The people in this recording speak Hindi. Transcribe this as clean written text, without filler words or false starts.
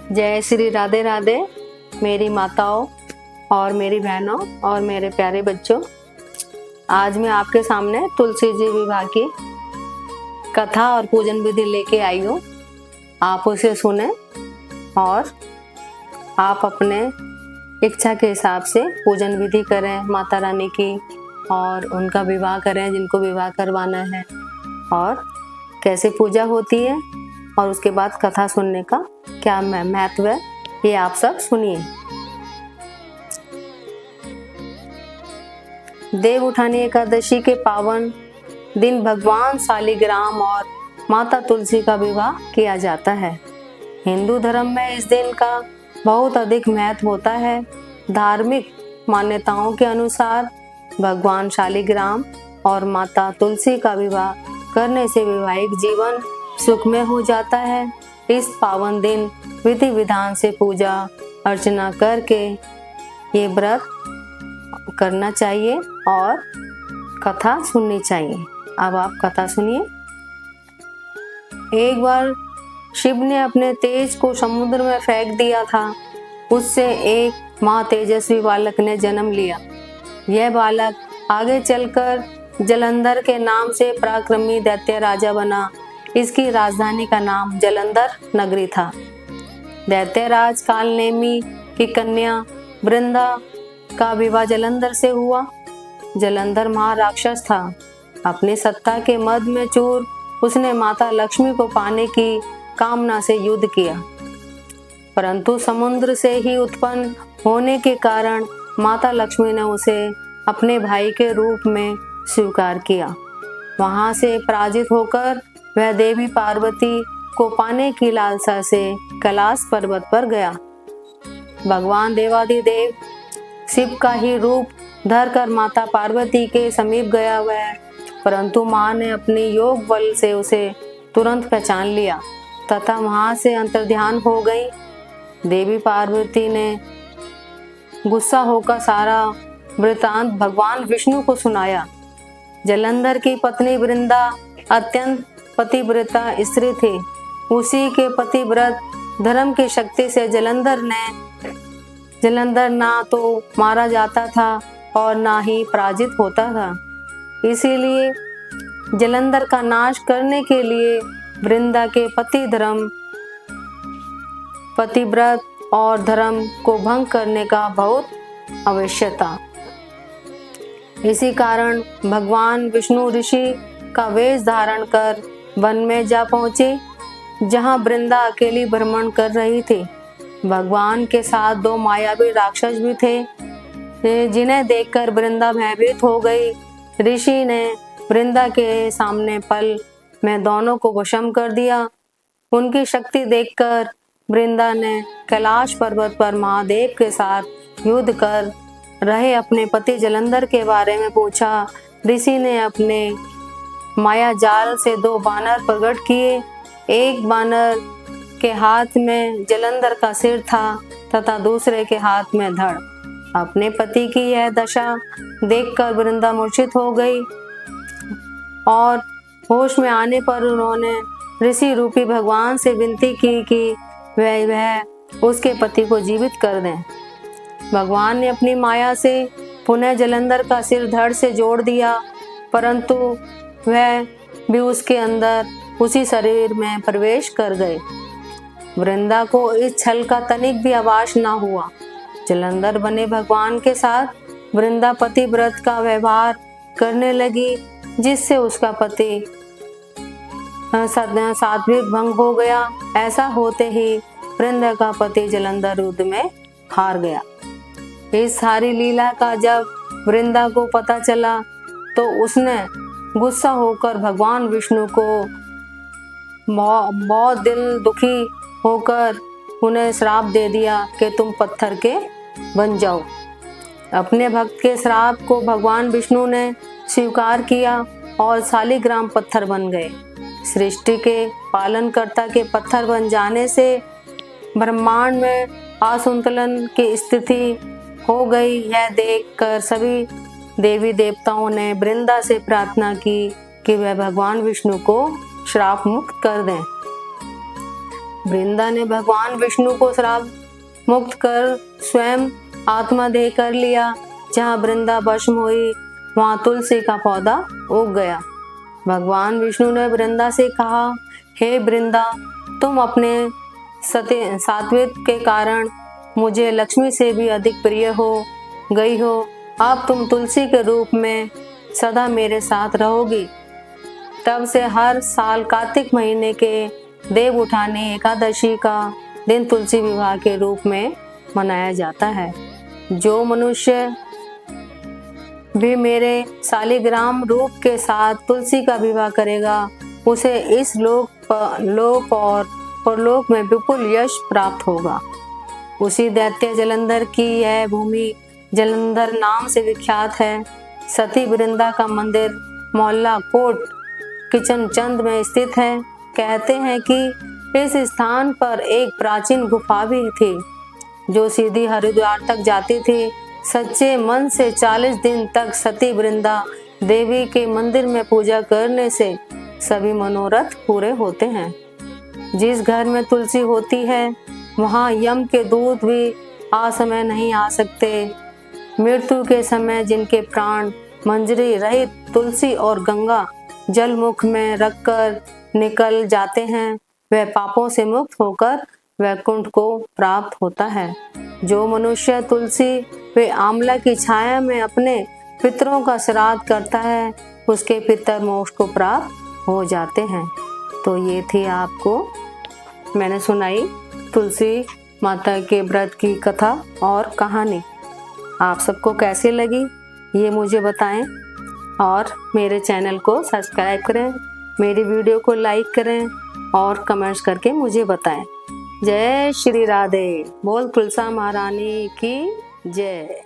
जय श्री राधे राधे मेरी माताओं और मेरी बहनों और मेरे प्यारे बच्चों। आज मैं आपके सामने तुलसी जी विवाह की कथा और पूजन विधि लेके आई हूँ। आप उसे सुने और आप अपने इच्छा के हिसाब से पूजन विधि करें माता रानी की और उनका विवाह करें जिनको विवाह करवाना है, और कैसे पूजा होती है और उसके बाद कथा सुनने का क्या महत्व है, ये आप सब सुनिए। देव उठानी एकादशी के पावन दिन भगवान शालिग्राम और माता तुलसी का विवाह किया जाता है। हिंदू धर्म में इस दिन का बहुत अधिक महत्व होता है। धार्मिक मान्यताओं के अनुसार भगवान शालिग्राम और माता तुलसी का विवाह करने से वैवाहिक जीवन सुखमय हो जाता है। इस पावन दिन विधि विधान से पूजा अर्चना करके ये व्रत करना चाहिए और कथा सुननी चाहिए। अब आप कथा सुनिए। एक बार शिव ने अपने तेज को समुद्र में फेंक दिया था। उससे एक महातेजस्वी बालक ने जन्म लिया। यह बालक आगे चलकर जलंधर के नाम से पराक्रमी दैत्य राजा बना। इसकी राजधानी का नाम जलंधर नगरी था। दैत्यराज कालनेमी की कन्या वृंदा का विवाह जलंधर से हुआ। जलंधर महाराक्षस था। अपनी सत्ता के मद में चूर उसने माता लक्ष्मी को पाने की कामना से युद्ध किया, परंतु समुद्र से ही उत्पन्न होने के कारण माता लक्ष्मी ने उसे अपने भाई के रूप में स्वीकार किया। वहां से पराजित होकर वह देवी पार्वती को पाने की लालसा से कैलाश पर्वत पर गया। भगवान देवाधिदेव शिव का ही रूप धरकर माता पार्वती के समीप गया वह, परंतु मां ने अपनी योग बल से उसे तुरंत पहचान लिया तथा वहां से अंतर्ध्यान हो गई। देवी पार्वती ने गुस्सा होकर सारा वृतांत भगवान विष्णु को सुनाया। जलंधर की पत्नी वृंदा अत्यंत पतिव्रता स्त्री थी। उसी के पतिव्रत धर्म की शक्ति से जलंधर ना तो मारा जाता था और ना ही पराजित होता था। इसीलिए जलंधर का नाश करने के लिए वृंदा के पतिव्रत और धर्म को भंग करने का बहुत आवश्यक था। इसी कारण भगवान विष्णु ऋषि का वेश धारण कर वन में जा पहुंचे, जहां वृंदा अकेली भ्रमण कर रही थी। भगवान के साथ दो मायावी राक्षस भी थे, जिन्हें देखकर वृंदा भयभीत हो गई। ऋषि ने वृंदा के सामने पल में दोनों को वशम कर दिया। उनकी शक्ति देखकर वृंदा ने कैलाश पर्वत पर महादेव के साथ युद्ध कर रहे अपने पति जलंधर के बारे में पूछा। ऋषि ने अपने माया जाल से दो बानर प्रकट किए। एक बानर के हाथ में जलंधर का सिर था तथा दूसरे के हाथ में धड़। अपने पति की यह दशा देखकर वृंदा मूर्छित हो गई और होश में आने पर उन्होंने ऋषि रूपी भगवान से विनती की कि वह उसके पति को जीवित कर दें। भगवान ने अपनी माया से पुनः जलंधर का सिर धड़ से जोड़ दिया, परंतु वह भी उसके अंदर उसी शरीर में प्रवेश कर गए। वृंदा को इस छल का तनिक भी आभास न हुआ। जलंधर बने भगवान के साथ वृंदा पतिव्रत का व्यवहार करने लगी, जिससे उसका पति सात्विक भंग हो गया। ऐसा होते ही वृंदा का पति जलंधर युद्ध में हार गया। इस सारी लीला का जब वृंदा को पता चला तो उसने गुस्सा होकर भगवान विष्णु को बहुत दिल दुखी होकर उन्हें श्राप दे दिया कि तुम पत्थर के बन जाओ। अपने भक्त के श्राप को भगवान विष्णु ने स्वीकार किया और शालिग्राम पत्थर बन गए। सृष्टि के पालनकर्ता के पत्थर बन जाने से ब्रह्मांड में असंतुलन की स्थिति हो गई। यह देखकर सभी देवी देवताओं ने वृंदा से प्रार्थना की कि वह भगवान विष्णु को श्राप मुक्त कर दें। वृंदा ने भगवान विष्णु को श्राप मुक्त कर स्वयं आत्मदेह कर लिया। जहाँ वृंदा भस्म हुई वहाँ तुलसी का पौधा उग गया। भगवान विष्णु ने वृंदा से कहा, हे वृंदा, तुम अपने सात्विक के कारण मुझे लक्ष्मी से भी अधिक प्रिय हो गई हो। अब तुम तुलसी के रूप में सदा मेरे साथ रहोगी। तब से हर साल कार्तिक महीने के देव उठानी एकादशी का दिन तुलसी विवाह के रूप में मनाया जाता है। जो मनुष्य भी मेरे शालिग्राम रूप के साथ तुलसी का विवाह करेगा उसे इस लोक और परलोक में विपुल यश प्राप्त होगा। उसी दैत्य जलंधर की यह भूमि जलंधर नाम से विख्यात है। सती वृंदा का मंदिर मोहल्ला कोट किशनचंद में स्थित है। कहते हैं कि इस स्थान पर एक प्राचीन गुफा भी थी जो सीधी हरिद्वार तक जाती थी। सच्चे मन से 40 दिन तक सती वृंदा देवी के मंदिर में पूजा करने से सभी मनोरथ पूरे होते हैं। जिस घर में तुलसी होती है वहाँ यम के दूत भी असमय नहीं आ सकते। मृत्यु के समय जिनके प्राण मंजरी रहित तुलसी और गंगा जल मुख में रखकर निकल जाते हैं वह पापों से मुक्त होकर वैकुंठ को प्राप्त होता है। जो मनुष्य तुलसी व आंवला की छाया में अपने पितरों का श्राद्ध करता है उसके पितर मोक्ष को प्राप्त हो जाते हैं। तो ये थी आपको मैंने सुनाई तुलसी माता के व्रत की कथा और कहानी। आप सबको कैसी लगी ये मुझे बताएं और मेरे चैनल को सब्सक्राइब करें, मेरी वीडियो को लाइक करें और कमेंट्स करके मुझे बताएं। जय श्री राधे। बोल तुलसा महारानी की जय।